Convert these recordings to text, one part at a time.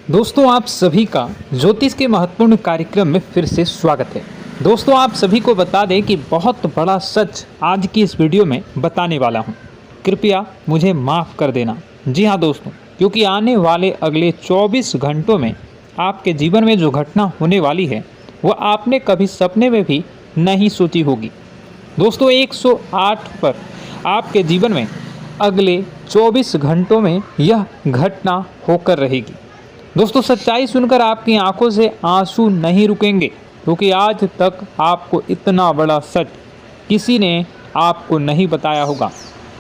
दोस्तों आप सभी का ज्योतिष के महत्वपूर्ण कार्यक्रम में फिर से स्वागत है। दोस्तों आप सभी को बता दें कि बहुत बड़ा सच आज की इस वीडियो में बताने वाला हूं। कृपया मुझे माफ़ कर देना। जी हां दोस्तों, क्योंकि आने वाले अगले 24 घंटों में आपके जीवन में जो घटना होने वाली है वह आपने कभी सपने में भी नहीं सोची होगी। दोस्तों 108 पर आपके जीवन में अगले 24 घंटों में यह घटना होकर रहेगी। दोस्तों सच्चाई सुनकर आपकी आंखों से आंसू नहीं रुकेंगे, क्योंकि आज तक आपको इतना बड़ा सच किसी ने आपको नहीं बताया होगा।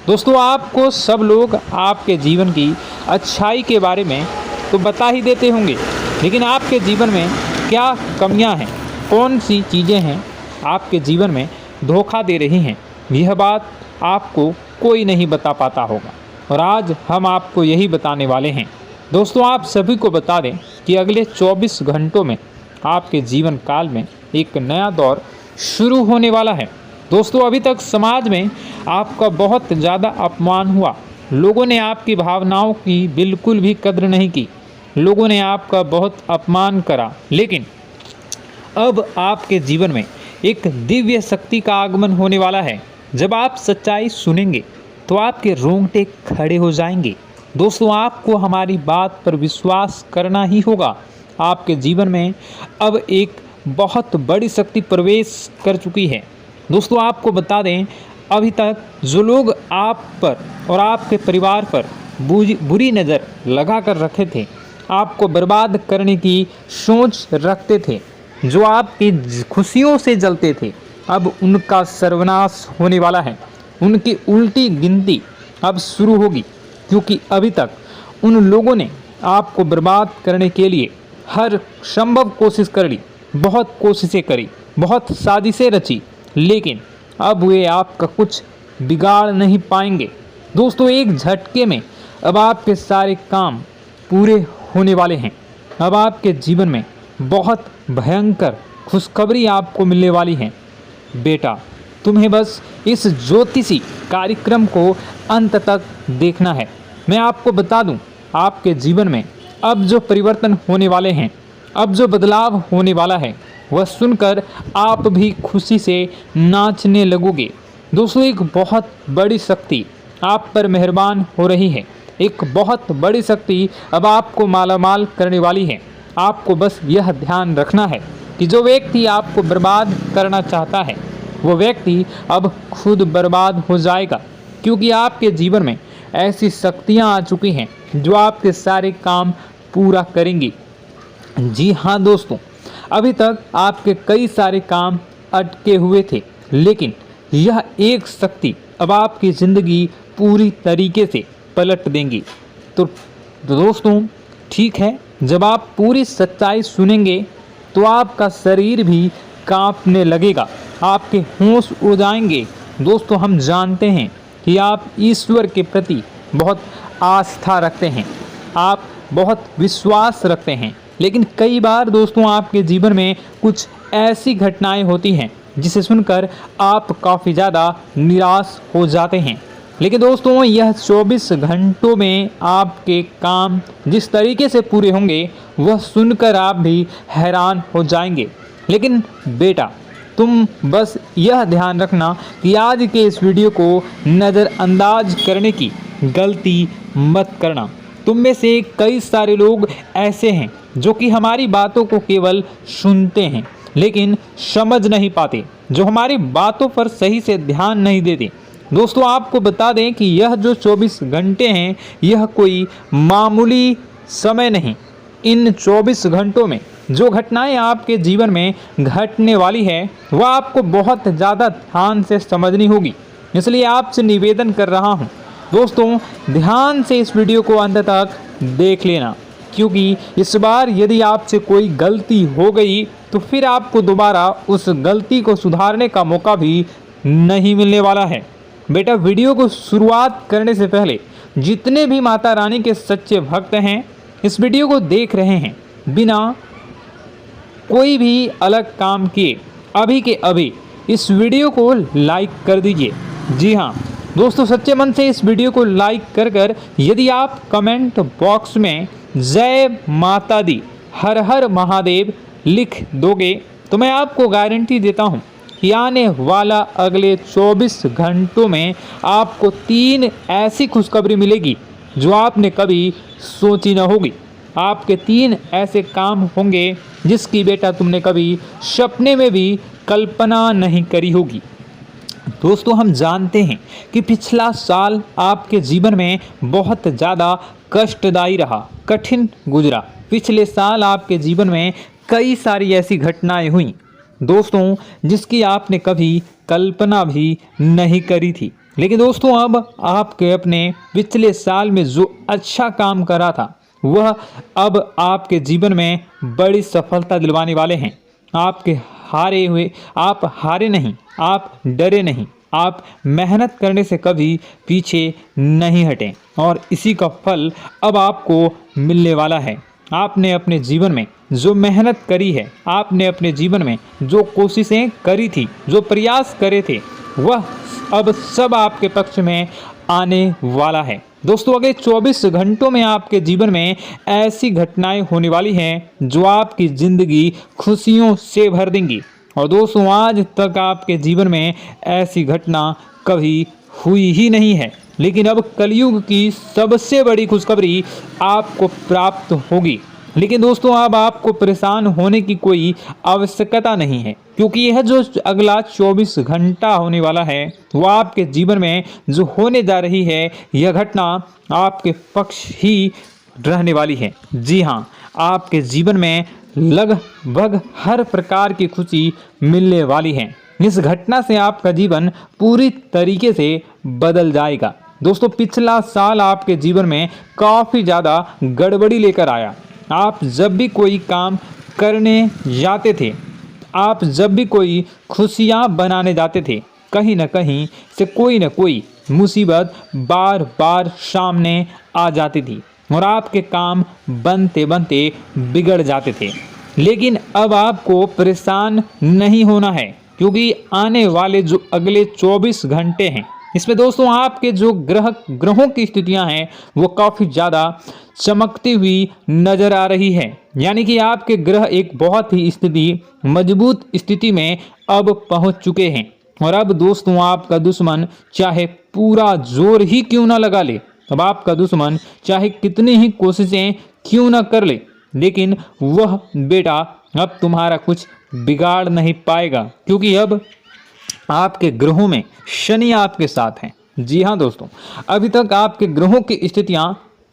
दोस्तों आपको सब लोग आपके जीवन की अच्छाई के बारे में तो बता ही देते होंगे, लेकिन आपके जीवन में क्या कमियां हैं, कौन सी चीज़ें हैं आपके जीवन में धोखा दे रही हैं, यह बात आपको कोई नहीं बता पाता होगा। और आज हम आपको यही बताने वाले हैं। दोस्तों आप सभी को बता दें कि अगले 24 घंटों में आपके जीवन काल में एक नया दौर शुरू होने वाला है। दोस्तों अभी तक समाज में आपका बहुत ज़्यादा अपमान हुआ, लोगों ने आपकी भावनाओं की बिल्कुल भी कद्र नहीं की, लोगों ने आपका बहुत अपमान करा, लेकिन अब आपके जीवन में एक दिव्य शक्ति का आगमन होने वाला है। जब आप सच्चाई सुनेंगे तो आपके रोंगटे खड़े हो जाएंगे। दोस्तों आपको हमारी बात पर विश्वास करना ही होगा। आपके जीवन में अब एक बहुत बड़ी शक्ति प्रवेश कर चुकी है। दोस्तों आपको बता दें, अभी तक जो लोग आप पर और आपके परिवार पर बुरी नज़र लगा कर रखे थे, आपको बर्बाद करने की सोच रखते थे, जो आपकी खुशियों से जलते थे, अब उनका सर्वनाश होने वाला है। उनकी उल्टी गिनती अब शुरू होगी, क्योंकि अभी तक उन लोगों ने आपको बर्बाद करने के लिए हर संभव कोशिश कर ली, बहुत कोशिशें करी, बहुत साजिशें रची, लेकिन अब वे आपका कुछ बिगाड़ नहीं पाएंगे। दोस्तों एक झटके में अब आपके सारे काम पूरे होने वाले हैं। अब आपके जीवन में बहुत भयंकर खुशखबरी आपको मिलने वाली है। बेटा तुम्हें बस इस ज्योतिषी कार्यक्रम को अंत तक देखना है। मैं आपको बता दूं, आपके जीवन में अब जो परिवर्तन होने वाले हैं, अब जो बदलाव होने वाला है, वह सुनकर आप भी खुशी से नाचने लगोगे। दोस्तों एक बहुत बड़ी शक्ति आप पर मेहरबान हो रही है। एक बहुत बड़ी शक्ति अब आपको मालामाल करने वाली है। आपको बस यह ध्यान रखना है कि जो व्यक्ति आपको बर्बाद करना चाहता है, वो व्यक्ति अब खुद बर्बाद हो जाएगा, क्योंकि आपके जीवन में ऐसी शक्तियां आ चुकी हैं जो आपके सारे काम पूरा करेंगी। जी हाँ दोस्तों, अभी तक आपके कई सारे काम अटके हुए थे, लेकिन यह एक शक्ति अब आपकी ज़िंदगी पूरी तरीके से पलट देंगी। तो दोस्तों ठीक है, जब आप पूरी सच्चाई सुनेंगे तो आपका शरीर भी कांपने लगेगा, आपके होश उड़ जाएंगे। दोस्तों हम जानते हैं कि आप ईश्वर के प्रति बहुत आस्था रखते हैं, आप बहुत विश्वास रखते हैं, लेकिन कई बार दोस्तों आपके जीवन में कुछ ऐसी घटनाएं होती हैं जिसे सुनकर आप काफ़ी ज़्यादा निराश हो जाते हैं। लेकिन दोस्तों यह 24 घंटों में आपके काम जिस तरीके से पूरे होंगे वह सुनकर आप भी हैरान हो जाएंगे। लेकिन बेटा तुम बस यह ध्यान रखना कि आज के इस वीडियो को नज़रअंदाज करने की गलती मत करना। तुम में से कई सारे लोग ऐसे हैं जो कि हमारी बातों को केवल सुनते हैं लेकिन समझ नहीं पाते, जो हमारी बातों पर सही से ध्यान नहीं देते। दोस्तों आपको बता दें कि यह जो 24 घंटे हैं यह कोई मामूली समय नहीं। इन 24 घंटों में जो घटनाएं आपके जीवन में घटने वाली है वह आपको बहुत ज़्यादा ध्यान से समझनी होगी। इसलिए आपसे निवेदन कर रहा हूं दोस्तों, ध्यान से इस वीडियो को अंत तक देख लेना, क्योंकि इस बार यदि आपसे कोई गलती हो गई तो फिर आपको दोबारा उस गलती को सुधारने का मौका भी नहीं मिलने वाला है। बेटा वीडियो को शुरुआत करने से पहले जितने भी माता रानी के सच्चे भक्त हैं इस वीडियो को देख रहे हैं, बिना कोई भी अलग काम किए अभी के अभी इस वीडियो को लाइक कर दीजिए। जी हाँ दोस्तों, सच्चे मन से इस वीडियो को लाइक कर यदि आप कमेंट बॉक्स में जय माता दी, हर हर महादेव लिख दोगे तो मैं आपको गारंटी देता हूँ कि आने वाला अगले 24 घंटों में आपको 3 ऐसी खुशखबरी मिलेगी जो आपने कभी सोची न होगी। आपके 3 ऐसे काम होंगे जिसकी बेटा तुमने कभी सपने में भी कल्पना नहीं करी होगी। दोस्तों, हम जानते हैं कि पिछला साल आपके जीवन में बहुत ज़्यादा कष्टदायी रहा, कठिन गुजरा। पिछले साल आपके जीवन में कई सारी ऐसी घटनाएं हुई दोस्तों जिसकी आपने कभी कल्पना भी नहीं करी थी। लेकिन दोस्तों, अब आपके अपने पिछले साल में जो अच्छा काम करा था वह अब आपके जीवन में बड़ी सफलता दिलवाने वाले हैं। आप हारे नहीं, आप डरे नहीं, आप मेहनत करने से कभी पीछे नहीं हटें और इसी का फल अब आपको मिलने वाला है। आपने अपने जीवन में जो मेहनत करी है, आपने अपने जीवन में जो कोशिशें करी थी, जो प्रयास करे थे, वह अब सब आपके पक्ष में आने वाला है। दोस्तों, अगले 24 घंटों में आपके जीवन में ऐसी घटनाएं होने वाली हैं जो आपकी ज़िंदगी खुशियों से भर देंगी। और दोस्तों, आज तक आपके जीवन में ऐसी घटना कभी हुई ही नहीं है, लेकिन अब कलयुग की सबसे बड़ी खुशखबरी आपको प्राप्त होगी। लेकिन दोस्तों, अब आपको परेशान होने की कोई आवश्यकता नहीं है, क्योंकि यह जो अगला 24 घंटा होने वाला है वह आपके जीवन में जो होने जा रही है यह घटना आपके पक्ष ही रहने वाली है। जी हाँ, आपके जीवन में लगभग हर प्रकार की खुशी मिलने वाली है। इस घटना से आपका जीवन पूरी तरीके से बदल जाएगा। दोस्तों, पिछला साल आपके जीवन में काफ़ी ज़्यादा गड़बड़ी लेकर आया। आप जब भी कोई काम करने जाते थे, आप जब भी कोई खुशियाँ बनाने जाते थे, कहीं न कहीं से कोई न कोई मुसीबत बार बार सामने आ जाती थी और आपके काम बनते बनते बिगड़ जाते थे। लेकिन अब आपको परेशान नहीं होना है, क्योंकि आने वाले जो अगले 24 घंटे हैं इसमें दोस्तों आपके जो ग्रहों की स्थितियां हैं वो काफ़ी ज़्यादा चमकती हुई नज़र आ रही है। यानी कि आपके ग्रह एक बहुत ही मजबूत स्थिति में अब पहुंच चुके हैं। और अब दोस्तों, आपका दुश्मन चाहे पूरा जोर ही क्यों ना लगा ले, अब आपका दुश्मन चाहे कितनी ही कोशिशें क्यों ना कर ले, लेकिन वह बेटा अब तुम्हारा कुछ बिगाड़ नहीं पाएगा, क्योंकि अब आपके ग्रहों में शनि आपके साथ हैं। जी हाँ दोस्तों, अभी तक आपके ग्रहों की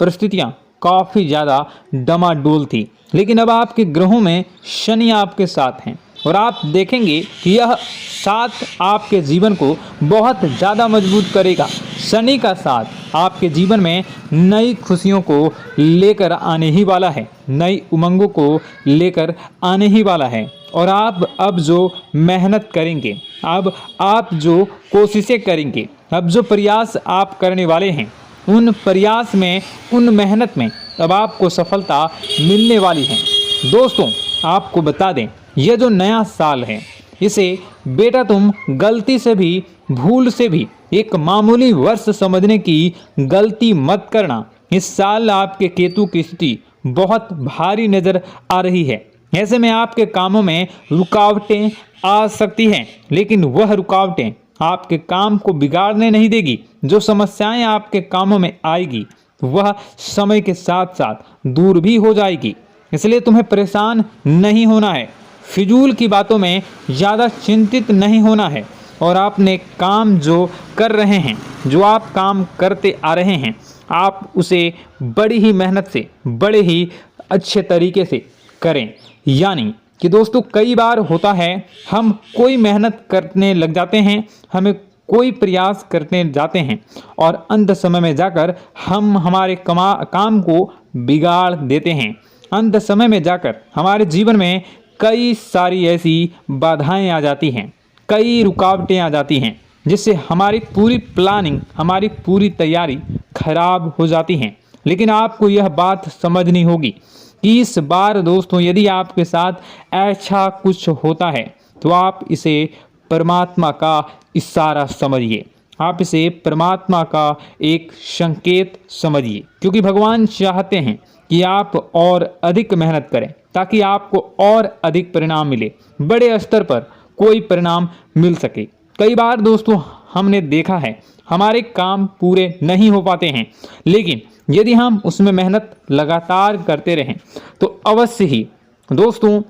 परिस्थितियाँ काफ़ी ज़्यादा डमाडोल थी, लेकिन अब आपके ग्रहों में शनि आपके साथ हैं और आप देखेंगे कि यह साथ आपके जीवन को बहुत ज़्यादा मजबूत करेगा। शनि का साथ आपके जीवन में नई खुशियों को लेकर आने ही वाला है, नई उमंगों को लेकर आने ही वाला है। और आप अब जो मेहनत करेंगे, अब आप जो कोशिशें करेंगे, अब जो प्रयास आप करने वाले हैं, उन प्रयास में, उन मेहनत में अब आपको सफलता मिलने वाली है। दोस्तों, आपको बता दें, यह जो नया साल है इसे बेटा तुम गलती से भी, भूल से भी एक मामूली वर्ष समझने की गलती मत करना। इस साल आपके केतु की स्थिति बहुत भारी नज़र आ रही है। ऐसे में आपके कामों में रुकावटें आ सकती हैं, लेकिन वह रुकावटें आपके काम को बिगाड़ने नहीं देगी। जो समस्याएं आपके कामों में आएगी वह समय के साथ साथ दूर भी हो जाएगी। इसलिए तुम्हें परेशान नहीं होना है, फिजूल की बातों में ज़्यादा चिंतित नहीं होना है। और आपने काम जो कर रहे हैं, जो आप काम करते आ रहे हैं, आप उसे बड़ी ही मेहनत से, बड़े ही अच्छे तरीके से करें। यानी कि दोस्तों, कई बार होता है हम कोई मेहनत करने लग जाते हैं, हमें कोई प्रयास करने जाते हैं और अंत समय में जाकर हम हमारे काम को बिगाड़ देते हैं। अंत समय में जाकर हमारे जीवन में कई सारी ऐसी बाधाएं आ जाती हैं, कई रुकावटें आ जाती हैं, जिससे हमारी पूरी प्लानिंग, हमारी पूरी तैयारी खराब हो जाती हैं। लेकिन आपको यह बात समझनी होगी कि इस बार दोस्तों, यदि आपके साथ ऐसा कुछ होता है तो आप इसे परमात्मा का इशारा समझिए। आप इसे परमात्मा का एक संकेत समझिए, क्योंकि भगवान चाहते हैं कि आप और अधिक मेहनत करें ताकि आपको और अधिक परिणाम मिले, बड़े स्तर पर कोई परिणाम मिल सके। कई बार दोस्तों हमने देखा है हमारे काम पूरे नहीं हो पाते हैं, लेकिन यदि हम उसमें मेहनत लगातार करते रहें तो अवश्य ही दोस्तों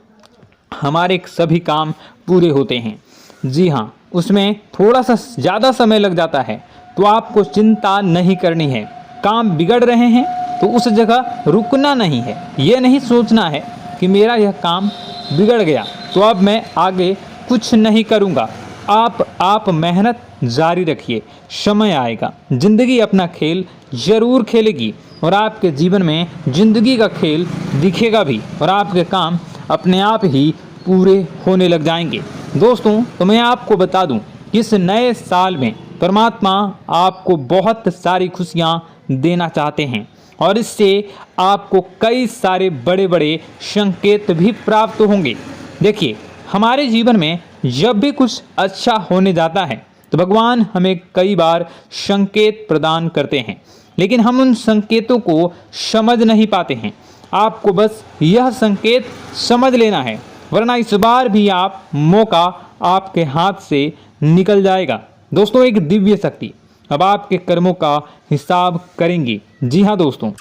हमारे सभी काम पूरे होते हैं। जी हाँ, उसमें थोड़ा सा ज़्यादा समय लग जाता है तो आपको चिंता नहीं करनी है। काम बिगड़ रहे हैं तो उस जगह रुकना नहीं है, ये नहीं सोचना है कि मेरा यह काम बिगड़ गया तो अब मैं आगे कुछ नहीं करूँगा। आप मेहनत जारी रखिए, समय आएगा, ज़िंदगी अपना खेल ज़रूर खेलेगी और आपके जीवन में ज़िंदगी का खेल दिखेगा भी और आपके काम अपने आप ही पूरे होने लग जाएंगे। दोस्तों तो मैं आपको बता दूं कि इस नए साल में परमात्मा आपको बहुत सारी खुशियां देना चाहते हैं और इससे आपको कई सारे बड़े बड़े संकेत भी प्राप्त होंगे। देखिए, हमारे जीवन में जब भी कुछ अच्छा होने जाता है तो भगवान हमें कई बार संकेत प्रदान करते हैं, लेकिन हम उन संकेतों को समझ नहीं पाते हैं। आपको बस यह संकेत समझ लेना है, वरना इस बार भी आप मौका आपके हाथ से निकल जाएगा। दोस्तों, एक दिव्य शक्ति अब आपके कर्मों का हिसाब करेंगी। जी हाँ दोस्तों,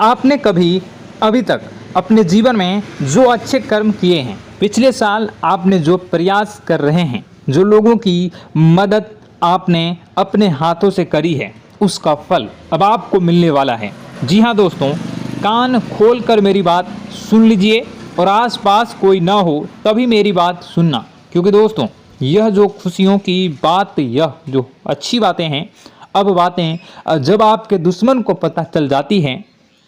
आपने कभी अभी तक अपने जीवन में जो अच्छे कर्म किए हैं, पिछले साल आपने जो प्रयास कर रहे हैं, जो लोगों की मदद आपने अपने हाथों से करी है, उसका फल अब आपको मिलने वाला है। जी हाँ दोस्तों, कान खोलकर मेरी बात सुन लीजिए और आसपास कोई ना हो तभी मेरी बात सुनना, क्योंकि दोस्तों यह जो खुशियों की बात, यह जो अच्छी बातें हैं, अब बातें जब आपके दुश्मन को पता चल जाती हैं,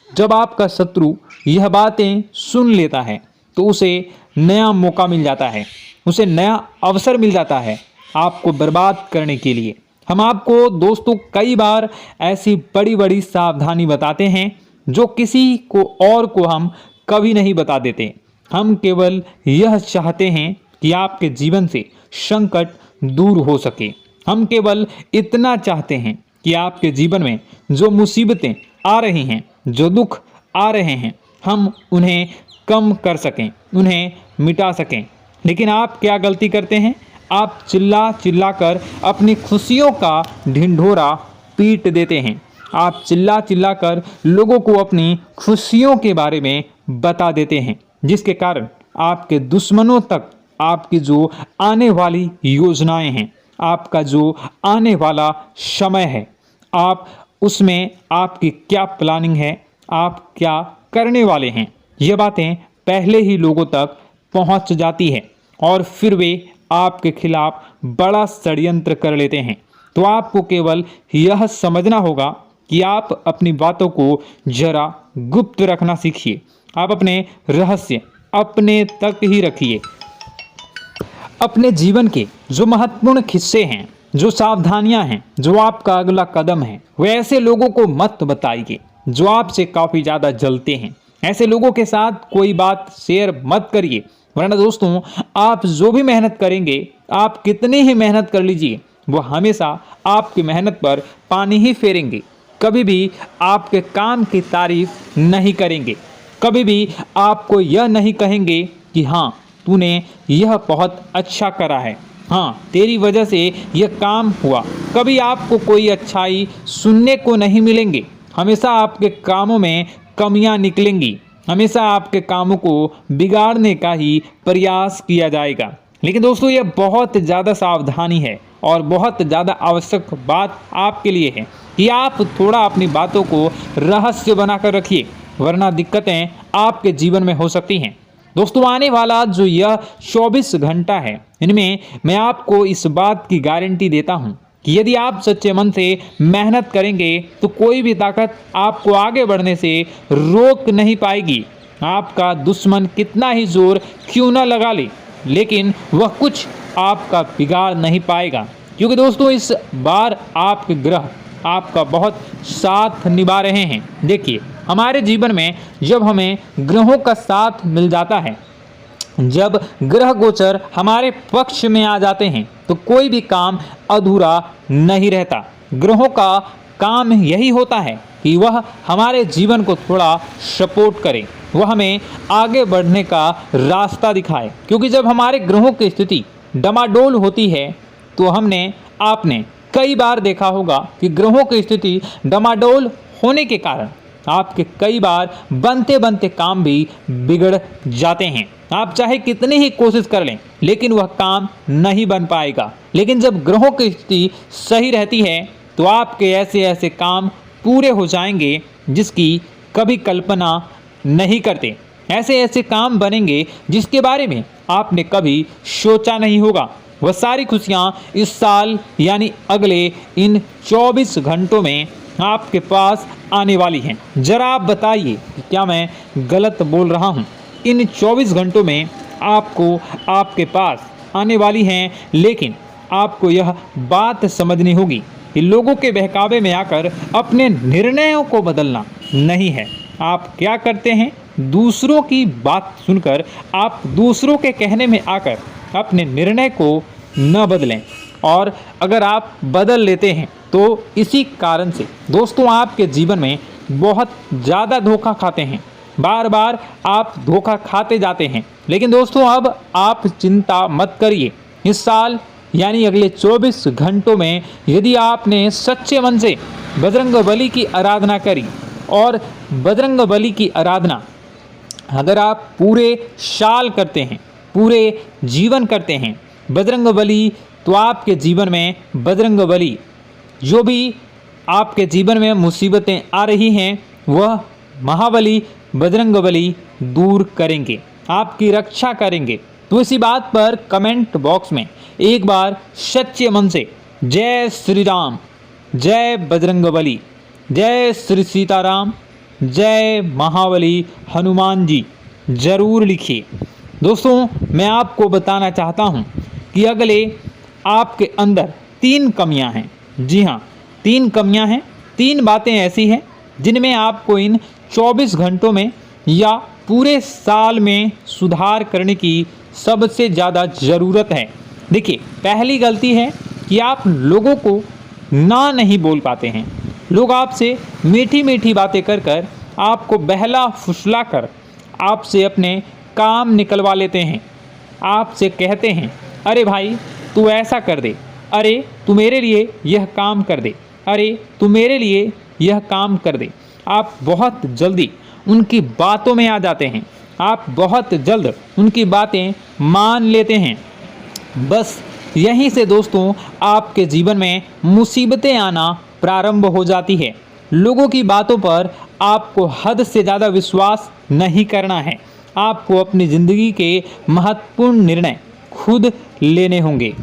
जब आपका शत्रु यह बातें सुन लेता है तो उसे नया मौका मिल जाता है, उसे नया अवसर मिल जाता है आपको बर्बाद करने के लिए। हम आपको दोस्तों कई बार ऐसी बड़ी बड़ी सावधानी बताते हैं जो किसी को और को हम कभी नहीं बता देते। हम केवल यह चाहते हैं कि आपके जीवन से संकट दूर हो सके। हम केवल इतना चाहते हैं कि आपके जीवन में जो मुसीबतें आ रही हैं, जो दुख आ रहे हैं, हम उन्हें कम कर सकें, उन्हें मिटा सकें। लेकिन आप क्या गलती करते हैं? आप चिल्ला चिल्ला कर अपनी खुशियों का ढिंढोरा पीट देते हैं। आप चिल्ला चिल्ला कर लोगों को अपनी खुशियों के बारे में बता देते हैं, जिसके कारण आपके दुश्मनों तक आपकी जो आने वाली योजनाएं हैं, आपका जो आने वाला समय है, आप उसमें आपकी क्या प्लानिंग है, आप क्या करने वाले हैं, ये बातें पहले ही लोगों तक पहुंच जाती है और फिर वे आपके खिलाफ बड़ा षड्यंत्र कर लेते हैं। तो आपको केवल यह समझना होगा कि आप अपनी बातों को जरा गुप्त रखना सीखिए। आप अपने रहस्य अपने तक ही रखिए। अपने जीवन के जो महत्वपूर्ण हिस्से हैं, जो सावधानियां हैं, जो आपका अगला कदम है, वे ऐसे लोगों को मत बताइए जो आपसे काफ़ी ज़्यादा जलते हैं। ऐसे लोगों के साथ कोई बात शेयर मत करिए, वरना दोस्तों आप जो भी मेहनत करेंगे, आप कितनी ही मेहनत कर लीजिए, वो हमेशा आपकी मेहनत पर पानी ही फेरेंगे। कभी भी आपके काम की तारीफ नहीं करेंगे, कभी भी आपको यह नहीं कहेंगे कि हाँ तूने यह बहुत अच्छा करा है, हाँ तेरी वजह से यह काम हुआ। कभी आपको कोई अच्छाई सुनने को नहीं मिलेंगे। हमेशा आपके कामों में कमियां निकलेंगी, हमेशा आपके कामों को बिगाड़ने का ही प्रयास किया जाएगा। लेकिन दोस्तों यह बहुत ज़्यादा सावधानी है और बहुत ज़्यादा आवश्यक बात आपके लिए है कि आप थोड़ा अपनी बातों को रहस्य बनाकर रखिए, वरना दिक्कतें आपके जीवन में हो सकती हैं। दोस्तों आने वाला जो यह 24 घंटा है, इनमें मैं आपको इस बात की गारंटी देता हूँ कि यदि आप सच्चे मन से मेहनत करेंगे तो कोई भी ताकत आपको आगे बढ़ने से रोक नहीं पाएगी। आपका दुश्मन कितना ही जोर क्यों न लगा ले, लेकिन वह कुछ आपका बिगाड़ नहीं पाएगा, क्योंकि दोस्तों इस बार आपके ग्रह आपका बहुत साथ निभा रहे हैं। देखिए, हमारे जीवन में जब हमें ग्रहों का साथ मिल जाता है जब ग्रह गोचर हमारे पक्ष में आ जाते हैं तो कोई भी काम अधूरा नहीं रहता। ग्रहों का काम यही होता है कि वह हमारे जीवन को थोड़ा सपोर्ट करे, वह हमें आगे बढ़ने का रास्ता दिखाए। क्योंकि जब हमारे ग्रहों की स्थिति डमाडोल होती है तो आपने कई बार देखा होगा कि ग्रहों की स्थिति डमाडोल होने के कारण आपके कई बार बनते बनते काम भी बिगड़ जाते हैं। आप चाहे कितनी ही कोशिश कर लें लेकिन वह काम नहीं बन पाएगा। लेकिन जब ग्रहों की स्थिति सही रहती है तो आपके ऐसे ऐसे काम पूरे हो जाएंगे जिसकी कभी कल्पना नहीं करते। ऐसे ऐसे काम बनेंगे जिसके बारे में आपने कभी सोचा नहीं होगा। वह सारी खुशियाँ इस साल यानी अगले इन 24 घंटों में आपके पास आने वाली हैं। जरा आप बताइए कि क्या मैं गलत बोल रहा हूँ? इन 24 घंटों में आपको आपके पास आने वाली हैं, लेकिन आपको यह बात समझनी होगी कि लोगों के बहकावे में आकर अपने निर्णयों को बदलना नहीं है। आप क्या करते हैं? दूसरों की बात सुनकर आप दूसरों के कहने में आकर अपने निर्णय को न बदलें, और अगर आप बदल लेते हैं तो इसी कारण से दोस्तों आपके जीवन में बहुत ज़्यादा धोखा खाते हैं। बार बार आप धोखा खाते जाते हैं। लेकिन दोस्तों अब आप चिंता मत करिए। इस साल यानी अगले 24 घंटों में यदि आपने सच्चे मन से बजरंगबली की आराधना करी, और बजरंगबली की आराधना अगर आप पूरे साल करते हैं, पूरे जीवन करते हैं बजरंगबली, तो आपके जीवन में बजरंगबली जो भी आपके जीवन में मुसीबतें आ रही हैं वह महाबली बजरंगबली दूर करेंगे, आपकी रक्षा करेंगे। तो इसी बात पर कमेंट बॉक्स में एक बार सच्चे मन से जय श्री राम, जय बजरंगबली, जय श्री सीताराम, जय महाबली हनुमान जी जरूर लिखिए। दोस्तों मैं आपको बताना चाहता हूँ कि अगले आपके अंदर 3 कमियां हैं। जी हाँ, 3 कमियां हैं। 3 बातें ऐसी हैं जिनमें आपको इन 24 घंटों में या पूरे साल में सुधार करने की सबसे ज़्यादा ज़रूरत है। देखिए, पहली गलती है कि आप लोगों को ना नहीं बोल पाते हैं। लोग आपसे मीठी मीठी बातें कर कर आपको बहला फुसला कर आपसे अपने काम निकलवा लेते हैं। आपसे कहते हैं, अरे भाई तू ऐसा कर दे, अरे तू मेरे लिए यह काम कर दे, अरे तू मेरे लिए यह काम कर दे। आप बहुत जल्दी उनकी बातों में आ जाते हैं, आप बहुत जल्द उनकी बातें मान लेते हैं। बस यहीं से दोस्तों आपके जीवन में मुसीबतें आना प्रारंभ हो जाती है। लोगों की बातों पर आपको हद से ज़्यादा विश्वास नहीं करना है। आपको अपनी ज़िंदगी के महत्वपूर्ण निर्णय खुद लेने होंगे।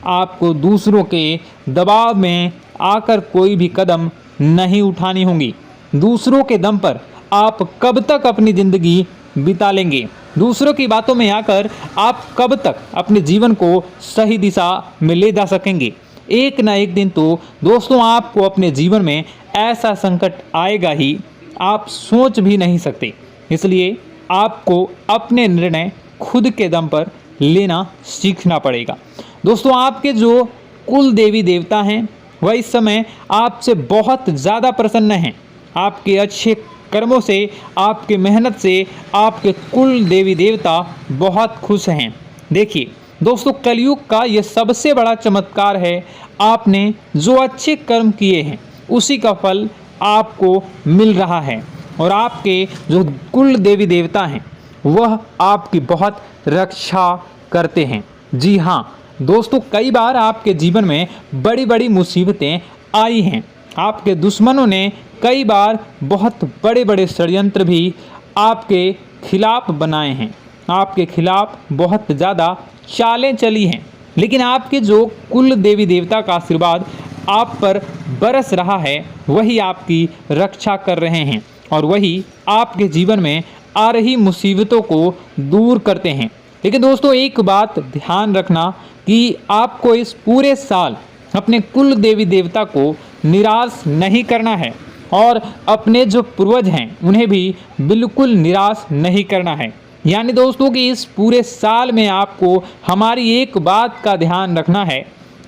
आपको दूसरों के दबाव में आकर कोई भी कदम नहीं उठानी होगी। दूसरों के दम पर आप कब तक अपनी ज़िंदगी बिता लेंगे? दूसरों की बातों में आकर आप कब तक अपने जीवन को सही दिशा में ले जा सकेंगे? एक ना एक दिन तो दोस्तों आपको अपने जीवन में ऐसा संकट आएगा ही, आप सोच भी नहीं सकते। इसलिए आपको अपने निर्णय खुद के दम पर लेना सीखना पड़ेगा। दोस्तों आपके जो कुल देवी देवता हैं वह इस समय आपसे बहुत ज़्यादा प्रसन्न हैं। आपके अच्छे कर्मों से, आपके मेहनत से आपके कुल देवी देवता बहुत खुश हैं। देखिए दोस्तों, कलयुग का ये सबसे बड़ा चमत्कार है। आपने जो अच्छे कर्म किए हैं उसी का फल आपको मिल रहा है, और आपके जो कुल देवी देवता हैं वह आपकी बहुत रक्षा करते हैं। जी हाँ दोस्तों, कई बार आपके जीवन में बड़ी बड़ी मुसीबतें आई हैं। आपके दुश्मनों ने कई बार बहुत बड़े बड़े षड्यंत्र भी आपके खिलाफ बनाए हैं। आपके खिलाफ बहुत ज़्यादा चालें चली हैं, लेकिन आपके जो कुल देवी देवता का आशीर्वाद आप पर बरस रहा है वही आपकी रक्षा कर रहे हैं, और वही आपके जीवन में आ रही मुसीबतों को दूर करते हैं। लेकिन दोस्तों एक बात ध्यान रखना कि आपको इस पूरे साल अपने कुल देवी देवता को निराश नहीं करना है, और अपने जो पूर्वज हैं उन्हें भी बिल्कुल निराश नहीं करना है। यानी दोस्तों कि इस पूरे साल में आपको हमारी एक बात का ध्यान रखना है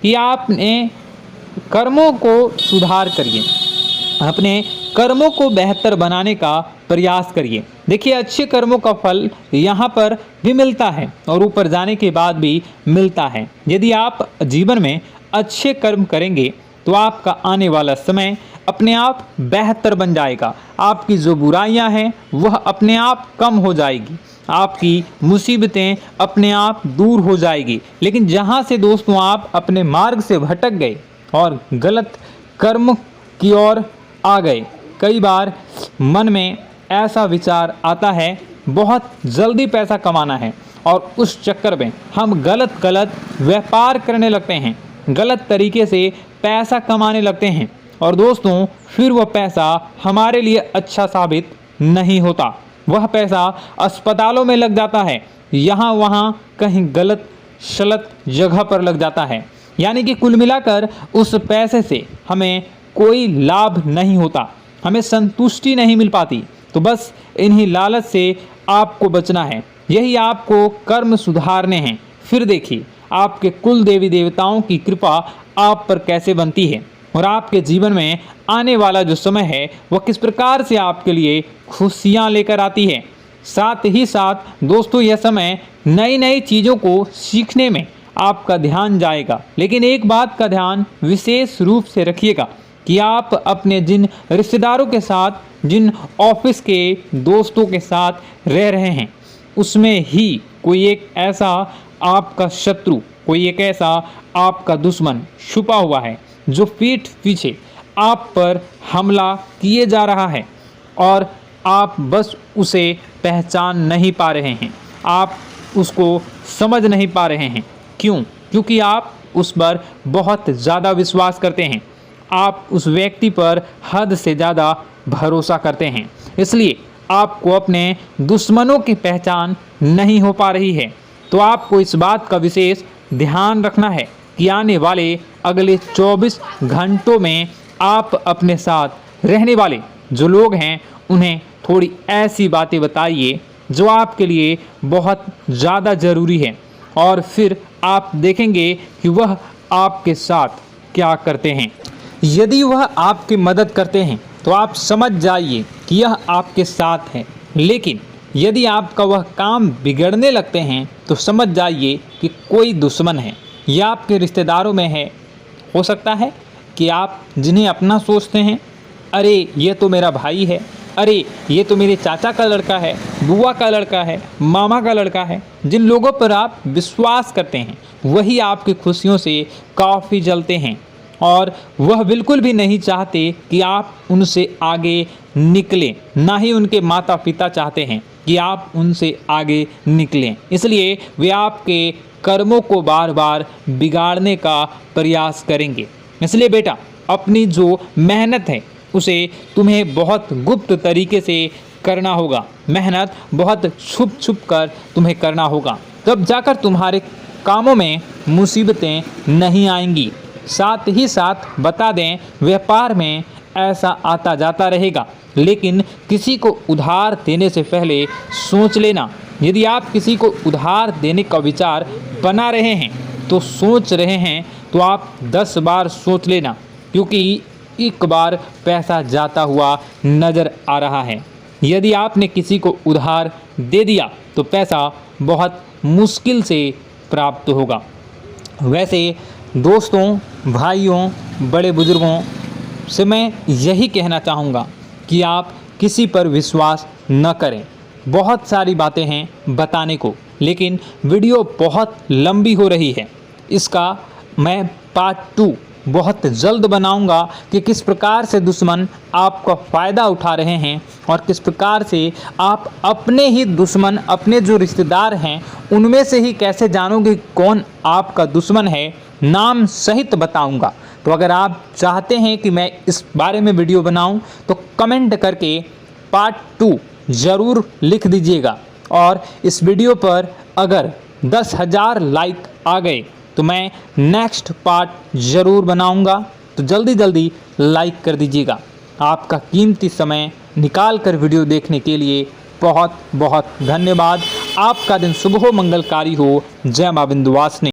कि आपने कर्मों को सुधार करिए, अपने कर्मों को बेहतर बनाने का प्रयास करिए। देखिए, अच्छे कर्मों का फल यहाँ पर भी मिलता है और ऊपर जाने के बाद भी मिलता है। यदि आप जीवन में अच्छे कर्म करेंगे तो आपका आने वाला समय अपने आप बेहतर बन जाएगा। आपकी जो बुराइयां हैं वह अपने आप कम हो जाएगी, आपकी मुसीबतें अपने आप दूर हो जाएगी। लेकिन जहां से दोस्तों आप अपने मार्ग से भटक गए और गलत कर्म की ओर आ गए, कई बार मन में ऐसा विचार आता है बहुत जल्दी पैसा कमाना है और उस चक्कर में हम गलत व्यापार करने लगते हैं, गलत तरीके से पैसा कमाने लगते हैं और दोस्तों फिर वह पैसा हमारे लिए अच्छा साबित नहीं होता। वह पैसा अस्पतालों में लग जाता है, यहाँ वहाँ कहीं गलत शलत जगह पर लग जाता है। यानी कि कुल मिलाकर उस पैसे से हमें कोई लाभ नहीं होता, हमें संतुष्टि नहीं मिल पाती। तो बस इन्हीं लालच से आपको बचना है, यही आपको कर्म सुधारने हैं। फिर देखिए आपके कुल देवी देवताओं की कृपा आप पर कैसे बनती है और आपके जीवन में आने वाला जो समय है वह किस प्रकार से आपके लिए खुशियाँ लेकर आती है। साथ ही साथ दोस्तों यह समय नई नई चीज़ों को सीखने में आपका ध्यान जाएगा। लेकिन एक बात का ध्यान विशेष रूप से रखिएगा कि आप अपने जिन रिश्तेदारों के साथ, जिन ऑफिस के दोस्तों के साथ रह रहे हैं, उसमें ही कोई एक ऐसा आपका शत्रु, कोई एक ऐसा आपका दुश्मन छुपा हुआ है जो पीठ पीछे आप पर हमला किए जा रहा है और आप बस उसे पहचान नहीं पा रहे हैं, आप उसको समझ नहीं पा रहे हैं। क्यों? क्योंकि आप उस पर बहुत ज़्यादा विश्वास करते हैं, आप उस व्यक्ति पर हद से ज़्यादा भरोसा करते हैं, इसलिए आपको अपने दुश्मनों की पहचान नहीं हो पा रही है। तो आपको इस बात का विशेष ध्यान रखना है कि आने वाले अगले 24 घंटों में आप अपने साथ रहने वाले जो लोग हैं उन्हें थोड़ी ऐसी बातें बताइए जो आपके लिए बहुत ज़्यादा ज़रूरी है और फिर आप देखेंगे कि वह आपके साथ क्या करते हैं। यदि वह आपकी मदद करते हैं तो आप समझ जाइए कि यह आपके साथ है, लेकिन यदि आपका वह काम बिगड़ने लगते हैं तो समझ जाइए कि कोई दुश्मन है या आपके रिश्तेदारों में है। हो सकता है कि आप जिन्हें अपना सोचते हैं, अरे ये तो मेरा भाई है, अरे ये तो मेरे चाचा का लड़का है, बुआ का लड़का है, मामा का लड़का है, जिन लोगों पर आप विश्वास करते हैं वही आपकी खुशियों से काफ़ी जलते हैं और वह बिल्कुल भी नहीं चाहते कि आप उनसे आगे निकलें, ना ही उनके माता पिता चाहते हैं कि आप उनसे आगे निकलें। इसलिए वे आपके कर्मों को बार बार बिगाड़ने का प्रयास करेंगे। इसलिए बेटा, अपनी जो मेहनत है उसे तुम्हें बहुत गुप्त तरीके से करना होगा, मेहनत बहुत छुप छुप कर तुम्हें करना होगा, तब जाकर तुम्हारे कामों में मुसीबतें नहीं आएंगी। साथ ही साथ बता दें, व्यापार में ऐसा आता जाता रहेगा, लेकिन किसी को उधार देने से पहले सोच लेना। यदि आप किसी को उधार देने का विचार बना रहे हैं तो सोच रहे हैं तो आप 10 बार सोच लेना, क्योंकि एक बार पैसा जाता हुआ नज़र आ रहा है। यदि आपने किसी को उधार दे दिया तो पैसा बहुत मुश्किल से प्राप्त होगा। वैसे दोस्तों, भाइयों, बड़े बुजुर्गों से मैं यही कहना चाहूँगा कि आप किसी पर विश्वास न करें। बहुत सारी बातें हैं बताने को, लेकिन वीडियो बहुत लंबी हो रही है। इसका मैं पार्ट 2 बहुत जल्द बनाऊंगा कि किस प्रकार से दुश्मन आपका फ़ायदा उठा रहे हैं और किस प्रकार से आप अपने ही दुश्मन, अपने जो रिश्तेदार हैं उनमें से ही कैसे जानोगे कौन आपका दुश्मन है, नाम सहित बताऊंगा। तो अगर आप चाहते हैं कि मैं इस बारे में वीडियो बनाऊं तो कमेंट करके पार्ट 2 ज़रूर लिख दीजिएगा। और इस वीडियो पर अगर 10,000 लाइक आ गए तो मैं नेक्स्ट पार्ट ज़रूर बनाऊंगा। तो जल्दी जल्दी लाइक कर दीजिएगा। आपका कीमती समय निकाल कर वीडियो देखने के लिए बहुत बहुत धन्यवाद। आपका दिन शुभ हो, मंगलकारी हो। जय मां विंध्यवासिनी।